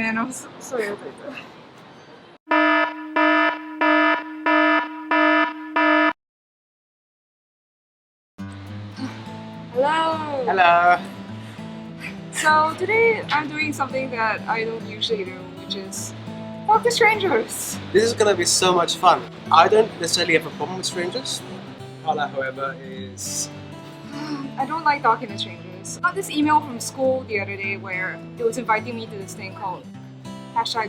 man, I'm so irritated. Hello! Hello! So today I'm doing something that I don't usually do, which is talk to strangers. This is gonna be so much fun. I don't necessarily have a problem with strangers. Carla, however, is... I don't like talking to strangers. I got this email from school the other day where it was inviting me to this thing called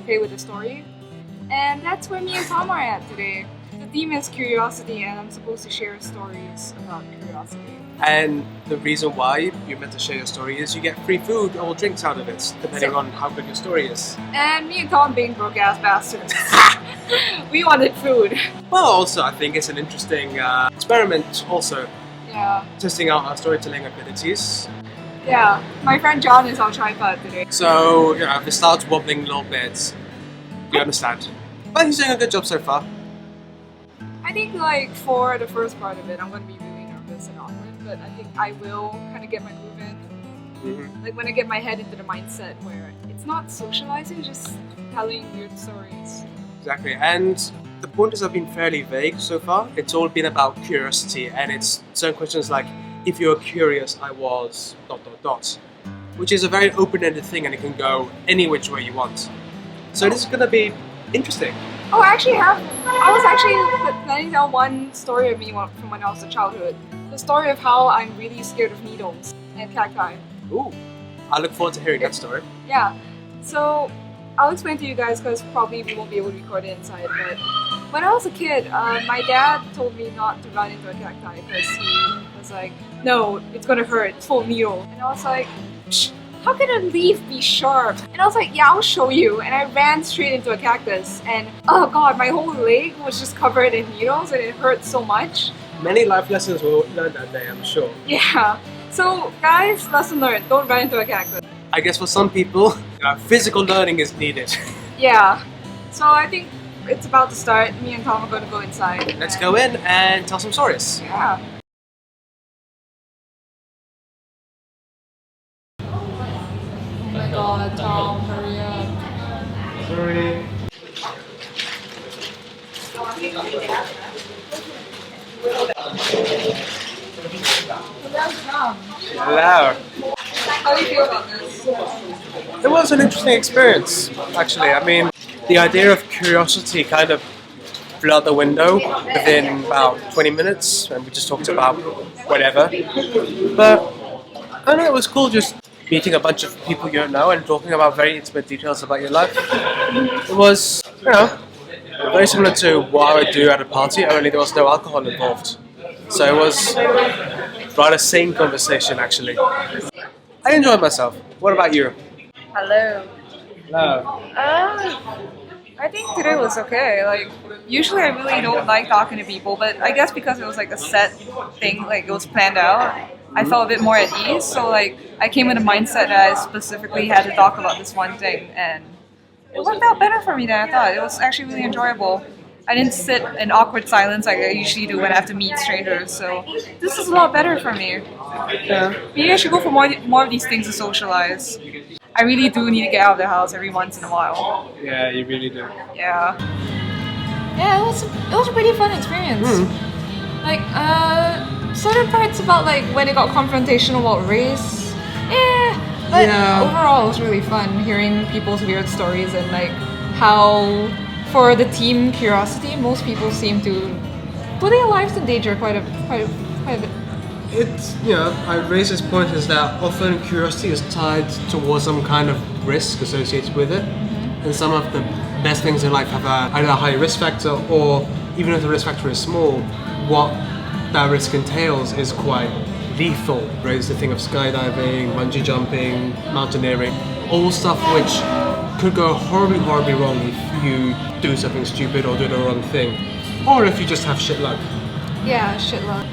#Play with the Story. And that's where me and Tom are at today. The theme is curiosity and I'm supposed to share stories about curiosity. And the reason why you're meant to share your story is you get free food or drinks out of it, depending on how good your story is. And me and Tom being broke ass bastards. We wanted food. Well, also I think it's an interesting experiment also. Yeah. Testing out our storytelling abilities. Yeah. My friend John is our tripod today. So, you know, if it starts wobbling a little bit, you understand. But he's doing a good job so far. I think like for the first part of it, I'm going to be really nervous and awkward, but I think I will kind of get my groove in. Mm-hmm. Like when I get my head into the mindset where it's not socializing, just telling weird stories. Exactly, and the pointers have been fairly vague so far. It's all been about curiosity, and it's certain questions like, if you're curious, I was ... which is a very open-ended thing and it can go any which way you want. So this is going to be interesting. Oh, I was actually planning to tell one story of me from when I was a childhood. The story of how I'm really scared of needles and cacti. Ooh, I look forward to hearing that story. Yeah, so I'll explain to you guys because probably we won't be able to record it inside, but when I was a kid, my dad told me not to run into a cacti because he was like, no, it's gonna hurt, it's full of needles. And I was like, shh, how can a leaf be sharp? And I was like, yeah, I'll show you. And I ran straight into a cactus and oh god, my whole leg was just covered in needles and it hurt so much. Many life lessons were learned that day, I'm sure. Yeah, so guys, lesson learned, don't run into a cactus. I guess for some people, physical learning is needed. Yeah, so I think it's about to start. Me and Tom are going to go inside. Let's go in and tell some stories. Yeah. Oh my god, Tom, hurry up. Sorry. Hello. How do you feel about this? It was an interesting experience, actually. I mean, the idea of curiosity kind of flew out the window within about 20 minutes, and we just talked about whatever. But I don't know, it was cool just meeting a bunch of people you don't know and talking about very intimate details about your life. It was, you know, very similar to what I would do at a party, only there was no alcohol involved. So it was rather sane conversation, actually. I enjoyed myself. What about you? Hello. Hello. I think today was okay. Like, usually I really don't like talking to people, but I guess because it was like a set thing, like it was planned out, I felt a bit more at ease. So like, I came with a mindset that I specifically had to talk about this one thing, and it worked out better for me than I thought. It was actually really enjoyable. I didn't sit in awkward silence like I usually do when I have to meet strangers, so this is a lot better for me. Yeah. Maybe I should go for more of these things to socialize. I really do need to get out of the house every once in a while. Yeah, you really do. Yeah. Yeah, it was a pretty fun experience. Like, certain parts about like when it got confrontational about race. But overall it was really fun hearing people's weird stories and like how for the team curiosity, most people seem to put their lives in danger quite a bit. It's, you know, I raise this point is that often curiosity is tied towards some kind of risk associated with it. And some of the best things in life have either a high risk factor or even if the risk factor is small, what that risk entails is quite lethal. Raise the thing of skydiving, bungee jumping, mountaineering, all stuff which could go horribly wrong if you do something stupid or do the wrong thing. Or if you just have shit luck. Yeah, shit luck.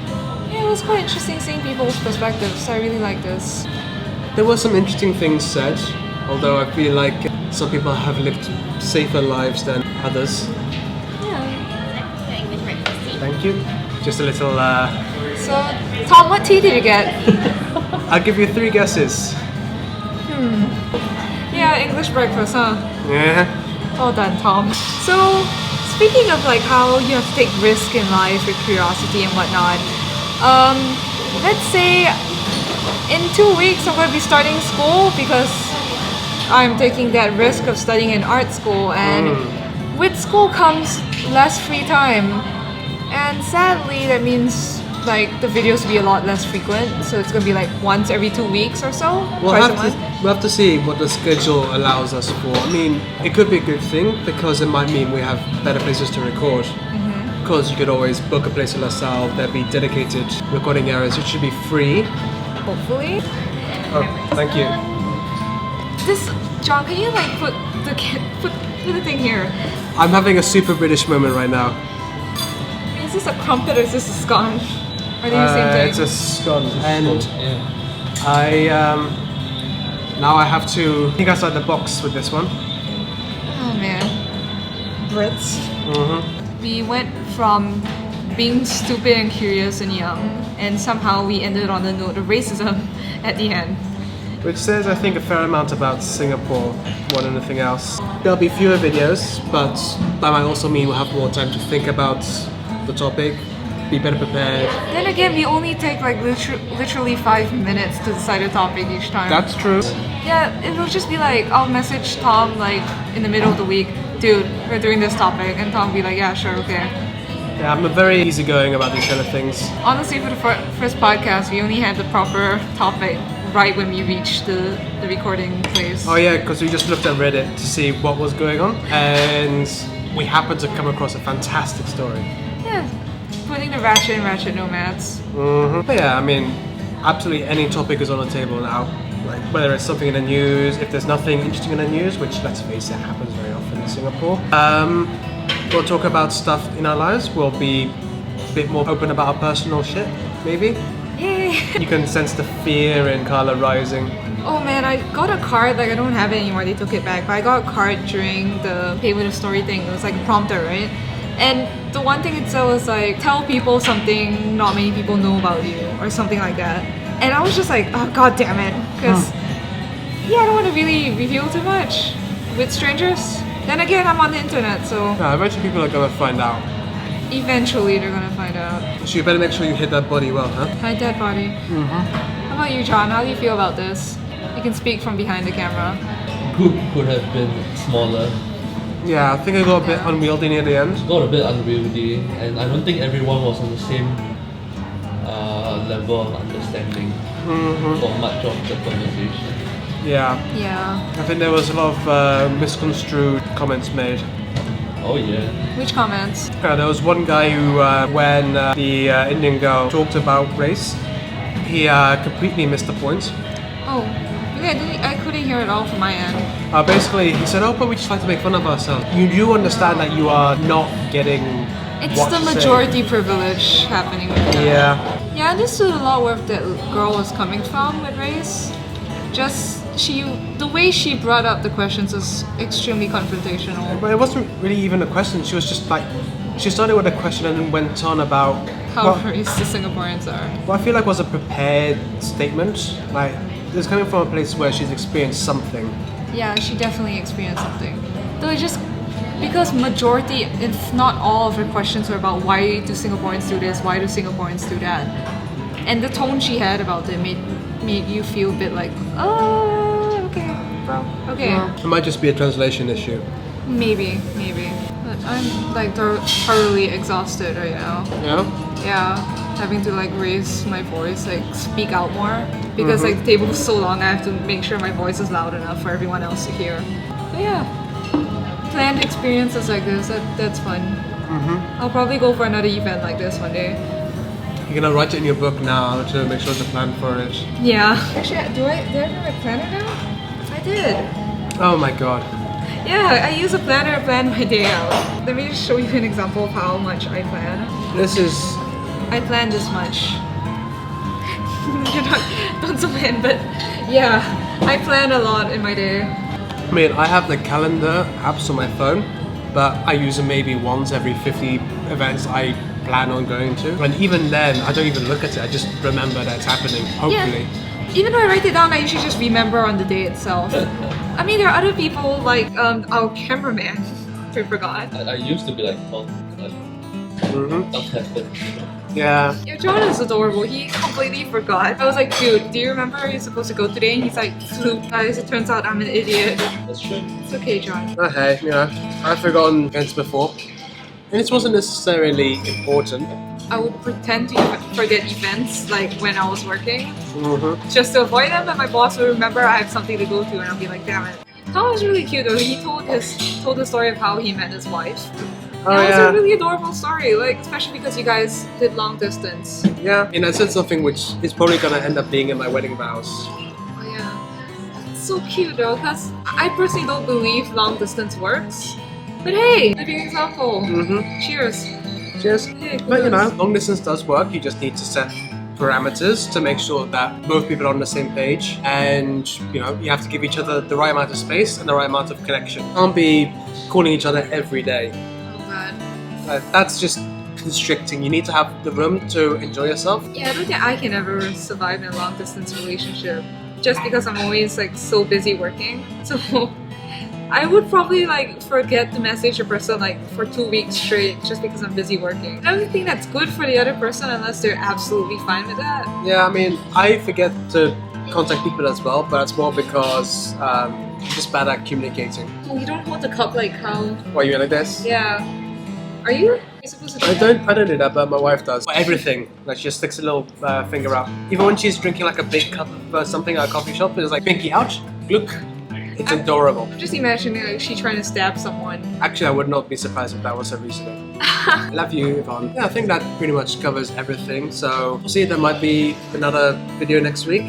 Yeah, it was quite interesting seeing people's perspectives. I really like this. There were some interesting things said, although I feel like some people have lived safer lives than others. Yeah. Thank you. Just a little, So, Tom, what tea did you get? I'll give you 3 guesses. Yeah, English breakfast, huh? Yeah. Well done, Tom. So, speaking of like how you have to take risk in life with curiosity and whatnot, let's say in 2 weeks I'm going to be starting school because I'm taking that risk of studying in art school, and with school comes less free time. And sadly, that means like the videos will be a lot less frequent, so it's gonna be like once every 2 weeks or so. We'll twice a have, month. we'll have to see what the schedule allows us for. I mean, it could be a good thing because it might mean we have better places to record. Because you could always book a place in LaSalle, there'd be dedicated recording areas, it should be free. Hopefully. Oh, thank you. This John, can you like put the thing here? I'm having a super British moment right now. Is this a crumpet or is this a scone? Are they the same thing? It's a scone, and now I have to think outside the box with this one. Oh man, Brits. We went from being stupid and curious and young, and somehow we ended on the note of racism at the end. Which says, I think, a fair amount about Singapore more than anything else. There'll be fewer videos, but that might also mean we'll have more time to think about the topic, be better prepared. Then again, we only take like literally 5 minutes to decide a topic each time. That's true. Yeah, it'll just be like, I'll message Tom like in the middle of the week, dude, we're doing this topic, and Tom will be like, yeah, sure, okay. Yeah, I'm very easygoing about these kind of things. Honestly, for the first podcast, we only had the proper topic right when we reached the recording place. Oh yeah, because we just looked at Reddit to see what was going on, and we happened to come across a fantastic story. Yeah, putting the Ratchet and Ratchet Nomads. But yeah, I mean, absolutely any topic is on the table now. Like whether it's something in the news, if there's nothing interesting in the news, which let's face it happens very often in Singapore. We'll talk about stuff in our lives. We'll be a bit more open about our personal shit, maybe. Yay! You can sense the fear in Carla rising. Oh man, I got a card, like I don't have it anymore, they took it back, but I got a card during the pay with a story thing. It was like a prompter, right? And the one thing it said was like, tell people something not many people know about you, or something like that. And I was just like, oh god damn it, because yeah, I don't want to really reveal too much with strangers. Then again, I'm on the internet, so Yeah, eventually people are gonna find out. eventually they're gonna find out. So you better make sure you hit that body well, huh? Hi, dead body. How about you, John? How do you feel about this? You can speak from behind the camera. Could have been smaller, Yeah, I think I got a bit unwieldy near the end. got a bit unwieldy, and I don't think everyone was on the same level of understanding for much of the conversation. Yeah, Yeah. I think there was a lot of misconstrued comments made. Oh yeah. Which comments? There was one guy who, when the Indian girl talked about race, he completely missed the point. Oh, really? I couldn't hear it all from my end. Basically, he said, "Oh, but we just like to make fun of ourselves." You do understand that you are not getting. It's what the to say. majority privilege happening with that. Yeah. Yeah, I understood a lot where that girl was coming from with race. Just the way she brought up the questions was extremely confrontational. But it wasn't really even a question. She was just like, she started with a question and then went on about How what, racist Singaporeans are. what I feel like was a prepared statement. Like, it's coming from a place where she's experienced something. Yeah, she definitely experienced something. Though it just because majority, if not all of her questions were about why do Singaporeans do this, why do Singaporeans do that, and the tone she had about it made you feel a bit like, oh, okay, bro, okay. It might just be a translation issue. Maybe. But I'm like thoroughly exhausted right now. Yeah. Yeah, having to like raise my voice, like speak out more because like the table is so long. I have to make sure my voice is loud enough for everyone else to hear. But yeah, planned experiences like this, that's fun. I'll probably go for another event like this one day. You're gonna write it in your book now to make sure to plan for it. Yeah. Actually, did I have my planner now? I did. Oh my god. Yeah, I use a planner to plan my day out. Let me just show you an example of how much I plan. This is. I plan this much. Don't zoom in, but yeah, I plan a lot in my day. I mean, I have the calendar apps on my phone, but I use them maybe once every 50 events I plan on going to. And even then, I don't even look at it, I just remember that it's happening, hopefully. Yeah. Even though I write it down, I usually just remember on the day itself. I mean, there are other people like our cameraman. I forgot. I used to be like Tom, but that happened. Yeah. Yeah, John is adorable. He completely forgot. I was like, dude, do you remember you're supposed to go today? And he's like, flute. Guys, it turns out I'm an idiot. That's true. It's okay, John. Okay, you know, I've forgotten events before. And this wasn't necessarily important. I would pretend to forget events like when I was working, Mm-hmm. just to avoid them. But my boss will remember I have something to go to, and I'll be like, damn it. Tom was really cute though. He told the story of how he met his wife. Oh, It was yeah. a really adorable story, like especially because you guys did long distance. Yeah, and I said something which is probably gonna end up being in my wedding vows. Oh yeah, it's so cute though. Because I personally don't believe long distance works. But hey, living example. Mm-hmm. Cheers. Cheers. Hey, But you know, kudos. long distance does work. You just need to set parameters to make sure that both people are on the same page, and you know, you have to give each other the right amount of space and the right amount of connection. Can't be calling each other every day. Oh god. That's just constricting. You need to have the room to enjoy yourself. Yeah, I don't think I can ever survive in a long distance relationship just because I'm always like so busy working. So I would probably like forget to message a person like for 2 weeks straight just because I'm busy working. I don't think that's good for the other person unless they're absolutely fine with that. Yeah, I mean, I forget to contact people as well, but that's more because I'm just bad at communicating. Oh, you don't hold the cup like how? Why you like this? Yeah. Are you? You're supposed to do I that? don't do that, but my wife does. For everything, like she just sticks a little finger up. Even when she's drinking like a big cup of something at a coffee shop, it's like pinky out. Look, it's adorable. I'm just imagining like she trying to stab someone. Actually, I would not be surprised if that was her reasoning. I love you, Yvonne. Yeah, I think that pretty much covers everything. So we'll see. There might be another video next week.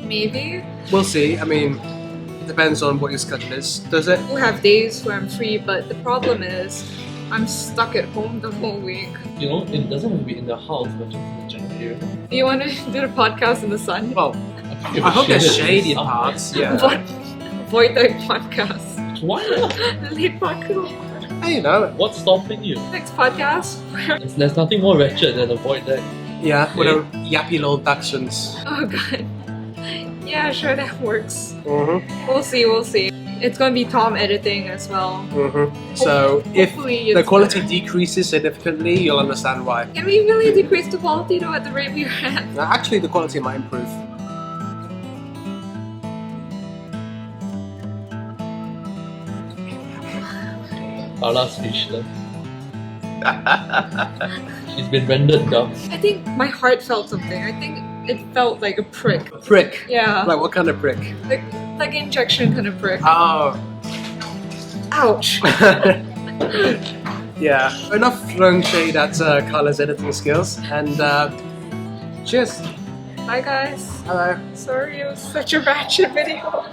Maybe. We'll see. I mean, it depends on what your schedule is. Does it? We'll have days where I'm free, but the problem is I'm stuck at home the whole week. You know, it doesn't have to be in the house, but just in the general area. Do you want to do the podcast in the sun? Well, I hope there's shady parts. Yeah. What? Void Deck podcast. Why not? Late podcast. Hey, you know. What's stopping you? Next podcast. There's nothing more wretched than a void deck. Yeah, with a yappy little dachshunds. Oh god. Yeah, sure, that works. Mm-hmm. We'll see, we'll see. It's gonna be Tom editing as well. Mm-hmm. So if Hopefully the it's quality better. decreases significantly, you'll understand why. Can we really decrease the quality though at the rate we're at? Now, actually, the quality might improve. Carla's speechless. She's been rendered dumb. I think my heart felt something. I think it felt like a prick. Prick. Yeah. Like what kind of prick? Like an injection kind of prick. Oh. Ouch. Yeah. Enough throwing shade at Carla's editing skills. And cheers. Bye guys. Hello. Sorry it was such a ratchet video.